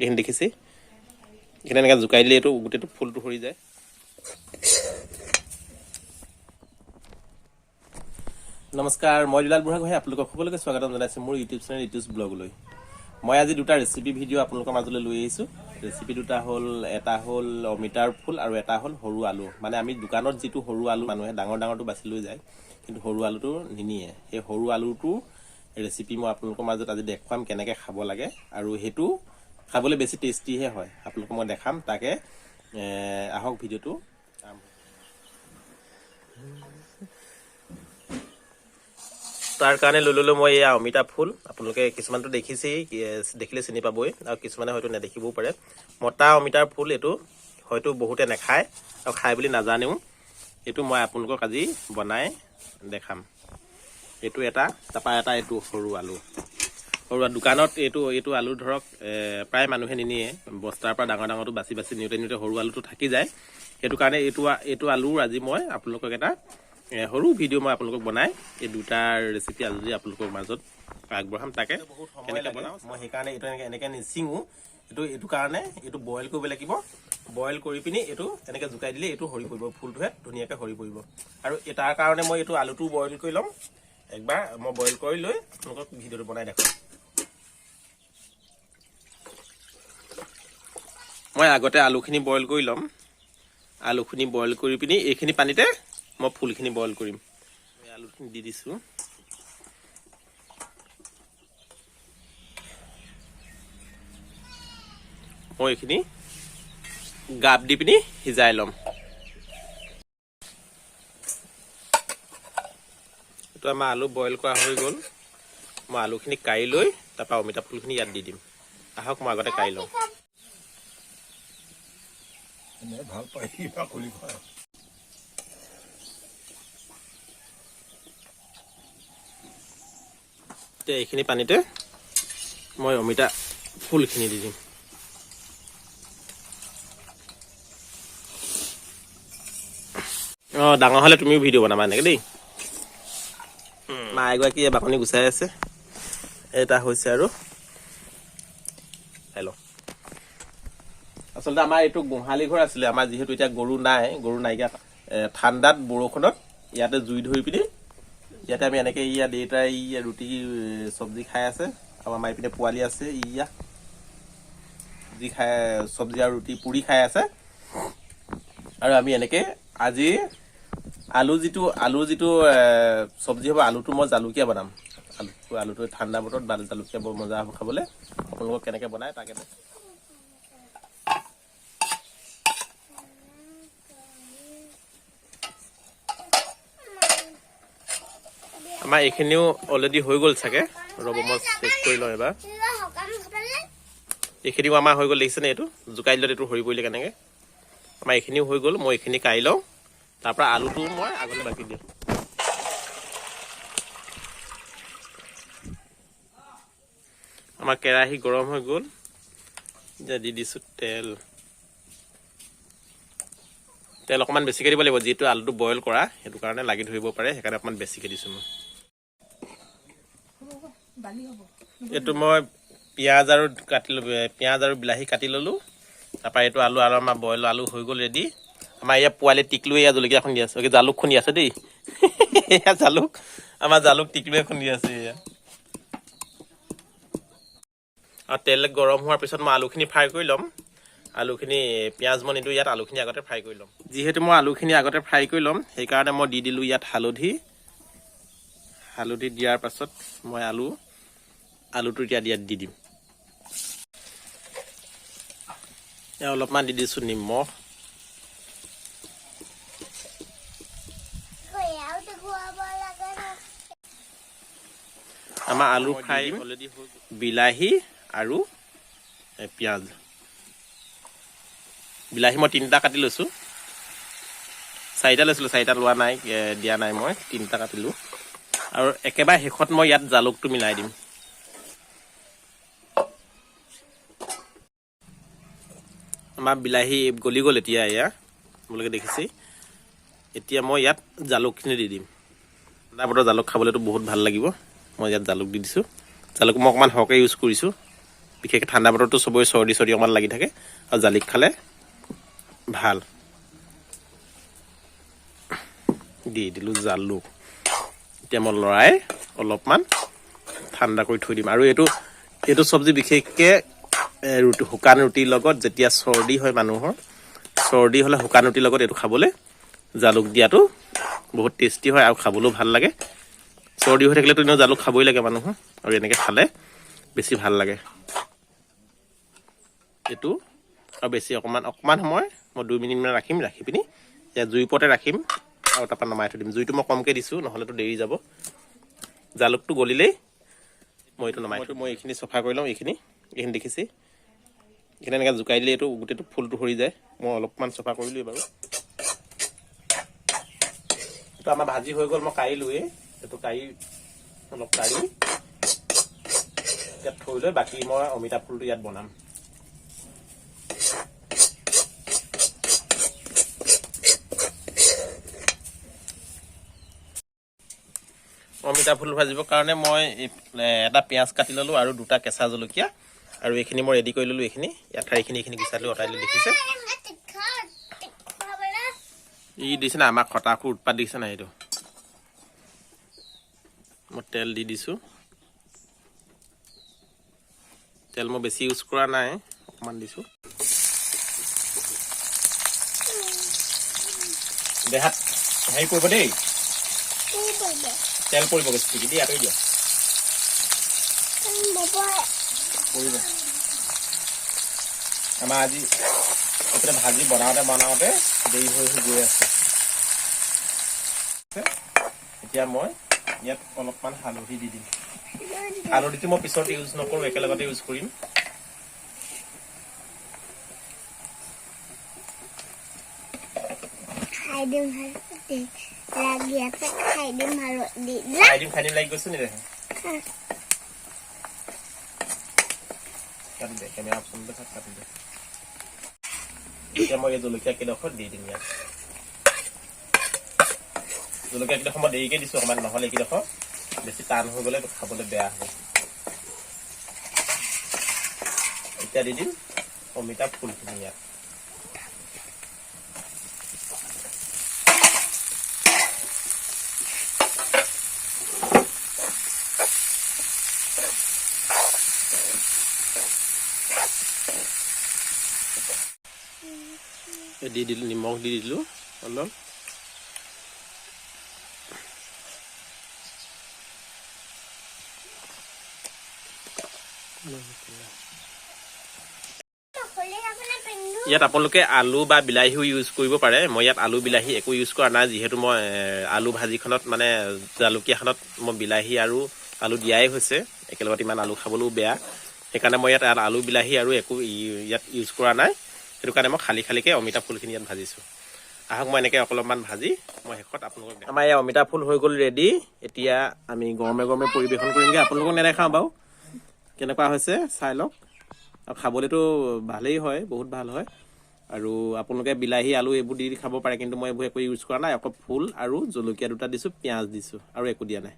এইখিনি দেখিছে এইখিনি এনেকৈ জোকাই দিলে এইটো গোটেইটো ফুলটো সৰি যায়। নমস্কাৰ, মই দুলাল বুঢ়াগোহাঁই আপোনালোকক সকলোকে স্বাগতম জনাইছোঁ মোৰ ইউটিউব চেনেল ইউটিউব ব্লগলৈ। মই আজি দুটা ৰেচিপি ভিডিঅ' আপোনালোকৰ মাজলৈ লৈ আহিছোঁ। ৰেচিপি দুটা হ'ল, এটা হ'ল অমিতাৰ ফুল আৰু এটা হ'ল সৰু আলু। মানে আমি দোকানত যিটো সৰু আলু মানুহে ডাঙৰ ডাঙৰটো বাছি লৈ যায়, কিন্তু সৰু আলুটো নিনিয়ে। সেই সৰু আলুটো ৰেচিপি মই আপোনালোকৰ মাজত আজি দেখুৱাম কেনেকৈ খাব লাগে, আৰু সেইটো খাবলৈ বেছি টেষ্টিহে হয়। আপোনালোকক মই দেখাম, তাকে আহক ভিডিঅ'টো। তাৰ কাৰণে লৈ ল'লোঁ মই এয়া অমিতা ফুল। আপোনালোকে কিছুমানটো দেখিছেই, দেখিলে চিনি পাবই, আৰু কিছুমানে হয়তো নেদেখিবও পাৰে। মতা অমিতাৰ ফুল এইটো, হয়তো বহুতে নাখায় আৰু খাই বুলি নাজানেও। এইটো মই আপোনালোকক আজি বনাই দেখাম। এইটো এটা, তাৰপৰা এটা এইটো সৰু আলু। দোকানত এইটো আলু ধৰক প্ৰায় মানুহে নিনিয়ে, বস্তাৰ পৰা ডাঙৰ ডাঙৰটো বাছি বাছি নিওঁতে সৰু আলুটো থাকি যায়। সেইটো কাৰণে এইটো আলুৰ আজি মই আপোনালোকক এটা সৰু ভিডিঅ' মই আপোনালোকক বনাই এই দুটাৰ ৰেচিপি আজি আপোনালোকৰ মাজত আগবঢ়াম। তাকে কেনেকৈ বনাওঁ মই সেইকাৰণে এইটো এনেকৈ নিচিঙো। এইটো কাৰণে এইটো বইল কৰিব লাগিব। বইল কৰি পিনি এইটো এনেকৈ জোকাই দিলে এইটো সৰি পৰিব, ফুলটোহে ধুনীয়াকৈ সৰি পৰিব। আৰু তাৰ কাৰণে মই এইটো আলুটো বইল কৰি ল'ম। একবাৰ মই বইল কৰি লৈ আপোনালোকক ভিডিঅ'টো বনাই দেখাম। মই আগতে আলুখিনি বইল কৰি ল'ম। আলুখিনি বইল কৰি পিনি এইখিনি পানীতে মই ফুলখিনি বইল কৰিম। আলুখিনি দি দিছোঁ। মই এইখিনি গাপ দি পিনি সিজাই ল'ম। এইটো আমাৰ আলু বইল কৰা হৈ গ'ল। মই আলুখিনি কাঢ়ি লৈ তাৰপৰা অমিতা ফুলখিনি ইয়াত দি দিম। আহক মই আগতে কাঢ়ি লওঁ। ভাল পাই বাকলি খায়। এতিয়া এইখিনি পানীতে মই অমিতা ফুলখিনি দি দিম। ডাঙৰ হ'লে তুমিও ভিডিঅ' বনাবা এনেকৈ দেই। মা এগৰাকীয়ে বাকনি গুচাই আছে। এটা হৈছে আৰু চাই লওঁ। আচলতে আমাৰ এইটো গোহালি ঘৰ আছিলে। আমাৰ যিহেতু এতিয়া গৰু নাইকিয়া, ঠাণ্ডাত বৰষুণত ইয়াতে জুই ধৰি পিনি ইয়াতে আমি এনেকৈ দেউতাই ৰুটি চব্জি খাই আছে, আৰু আমাৰ এইপিনে পোৱালি আছে, যি খাই চব্জি আৰু ৰুটি পুৰি খাই আছে। আৰু আমি এনেকৈ আজি আলু যিটো চব্জি হ'ব, আলুটো মই জালুকীয়া বনাম। আলুটো ঠাণ্ডা বতৰত জালুকীয়া বৰ মজা হ'ব খাবলৈ। আপোনালোকক কেনেকৈ বনায় তাকে আমাৰ এইখিনিও অলৰেডি হৈ গ'ল চাগে। ৰ'ব মই চেক কৰি লওঁ এবাৰ। এইখিনিও আমাৰ হৈ গ'ল, দেখিছেনে? এইটো জোকাই দিলত এইটো সৰি পৰিলে কেনেকৈ। আমাৰ এইখিনিও হৈ গ'ল। মই এইখিনি কাঢ়ি লওঁ, তাৰপৰা আলুটো মই আগলৈ বাকি দিম। আমাৰ কেৰাহী গৰম হৈ গ'ল। এতিয়া দি দিছোঁ তেল। তেল অকণমান বেছিকৈ দিব লাগিব, যিহেতু আলুটো বইল কৰা, সেইটো কাৰণে লাগি ধৰিব পাৰে, সেইকাৰণে অকণমান বেছিকৈ দিছোঁ মই। এইটো মই পিঁয়াজ আৰু বিলাহী কাটি ল'লোঁ। তাৰপৰা এইটো আলু আৰু আমাৰ বইল আলু হৈ গ'ল ৰেডি। আমাৰ ইয়াৰ পোৱালি টিকলুৱে জলকীয়া খুন্দি আছে, জালুক খুন্দি আছে দেই। এয়া জালুক, আমাৰ জালুক টিকলুৱে খুন্দি আছে এয়া। আৰু তেল গৰম হোৱাৰ পিছত মই আলুখিনি ফ্ৰাই কৰি ল'ম। আলুখিনি পিঁয়াজ মই নিদিওঁ ইয়াত, আলুখিনি আগতে ফ্ৰাই কৰি ল'ম। যিহেতু মই আলুখিনি আগতে ফ্ৰাই কৰি ল'ম, সেইকাৰণে মই দি দিলোঁ ইয়াত হালধি দিয়াৰ পাছত মই আলুটো এতিয়া ইয়াত দি দিম। অলপমান দি দিছোঁ নিমখ। আমাৰ আলু ফ্ৰাই অলৰেডি হৈ গ'ল। বিলাহী আৰু পিঁয়াজ। বিলাহী মই 3টা কাটি লৈছোঁ। 4টা লৈছিলোঁ, 4টা লোৱা নাই, দিয়া নাই মই, 3টা কাটিলোঁ। আৰু একেবাৰে শেষত মই ইয়াত জালুকটো মিলাই দিম। আমাৰ বিলাহী গলি গ'ল এতিয়া, এয়া আপোনালোকে দেখিছেই। এতিয়া মই ইয়াত জালুকখিনি দি দিম। ঠাণ্ডা বতৰত জালুক খাবলৈতো বহুত ভাল লাগিব। মই ইয়াত জালুক দি দিছোঁ। জালুক মই অকণমান সৰহকৈ ইউজ কৰিছোঁ। বিশেষকৈ ঠাণ্ডা বতৰটো চবৰে চৰ্দি অকণমান লাগি থাকে আৰু জালুক খালে ভাল। দি দিলোঁ জালুক। এতিয়া মই লৰাই অলপমান ঠাণ্ডা কৰি থৈ দিম। আৰু এইটো চব্জি বিশেষকৈ শুকান ৰুটিৰ লগত যেতিয়া চৰ্দি হয় মানুহৰ, চৰ্দি হ'লে শুকান ৰুটিৰ লগত এইটো খাবলৈ জালুক দিয়াটো বহুত টেষ্টি হয় আৰু খাবলৈও ভাল লাগে। চৰ্দি হৈ থাকিলেতো এনেও জালুক খাবই লাগে মানুহৰ, আৰু এনেকৈ খালে বেছি ভাল লাগে এইটো। আৰু বেছি অকণমান সময় মই 2 মিনিটমান ৰাখিম, ৰাখি পিনি এতিয়া জুইৰ ওপৰতে ৰাখিম আৰু তাৰপৰা নমাই থৈ দিম। জুইটো মই কমকৈ দিছোঁ, নহ'লেতো দেৰি যাব। জালুকটো গলিলেই মই এইটো নমাই থৈ, মই এইখিনি চফা কৰি লওঁ। এইখিনি দেখিছে, এইখিনি এনেকৈ জোকাই দিলে এইটো গোটেইটো ফুলটো সৰি যায়। মই অলপমান চফা কৰিলোৱেই বাৰু। এইটো আমাৰ ভাজি হৈ গ'ল, মই কাঢ়িলোৱেই। এইটো অলপ কাঢ়ি ইয়াত থৈ লৈ বাকী মই অমিতা ফুলটো ইয়াত বনাম। অমিতা ফুল ভাজিবৰ কাৰণে মই এটা পিঁয়াজ কাটি ল'লোঁ আৰু 2টা কেঁচা জলকীয়া, আৰু এইখিনি মই ৰেডি কৰি ল'লোঁ। এইখিনি ঠাৰিখিনি গুচাই লৈ অঁতাই লৈ দেখিছে ই দিছে না, আমাক খটাকৈ উৎপাত দিছে না। এইটো মই তেল দি দিছোঁ। তেল মই বেছি ইউজ কৰা নাই, অকণমান দিছোঁ। দেহাত হেৰি পৰিব দেই, তেল পৰিব বেছিকৈ দেই, আঁতৰি দিয়া পৰিব। আমাৰ আজি এইফালে ভাজি বনাওঁতে দেৰি হৈ গৈ আছে। এতিয়া মই ইয়াত অলপমান হালধি দি দিম। হালধিটো মই পিছত ইউজ নকৰোঁ, একেলগতে ইউজ কৰিম। খাই দিম লাগি গৈছে নি দেখোন। কাটি দে, কেমেৰা অপশ্যন কাটি দে। এতিয়া মই এই জলকীয়া কেইডোখৰ দি দিম ইয়াত। জলকীয়া কেইডোখৰ মই দেৰিকৈ দিছোঁ অকণমান, নহ'লে এইকেইডোখৰ বেছি টান হৈ গ'লে খাবলৈ বেয়া হ'ব। এতিয়া দি দিম অমিতা ফুলখিনি ইয়াত। দি দিলোঁ নিমখ, দি দিলোঁ অলপ। ইয়াত আপোনালোকে আলু বা বিলাহীও ইউজ কৰিব পাৰে। মই ইয়াত আলু বিলাহী একো ইউজ কৰা নাই, যিহেতু মই আলু ভাজিখনত মানে জালুকীয়াখনত মই বিলাহী আৰু আলু দিয়াই হৈছে। একেলগতে ইমান আলু খাবলৈও বেয়া, সেইকাৰণে মই ইয়াত আলু বিলাহী আৰু একো ইয়াত ইউজ কৰা নাই। সেইটো কাৰণে মই খালীকৈ অমিতা ফুলখিনি ইয়াত ভাজিছোঁ। আহক মই এনেকৈ অলপমান ভাজি মই শেষত আপোনালোকক, আমাৰ এই অমিতা ফুল হৈ গ'ল ৰেডি। এতিয়া আমি গৰমে পৰিৱেশন কৰিমগৈ। আপোনালোকক নেদেখাওঁ বাৰু কেনেকুৱা হৈছে, চাই লওক। আৰু খাবলৈতো ভালেই হয়, বহুত ভাল হয়। আৰু আপোনালোকে বিলাহী আলু এইবোৰ দি খাব পাৰে, কিন্তু মই এইবোৰ একো ইউজ কৰা নাই। অকল ফুল আৰু জলকীয়া 2টা দিছোঁ, পিঁয়াজ দিছোঁ, আৰু একো দিয়া নাই।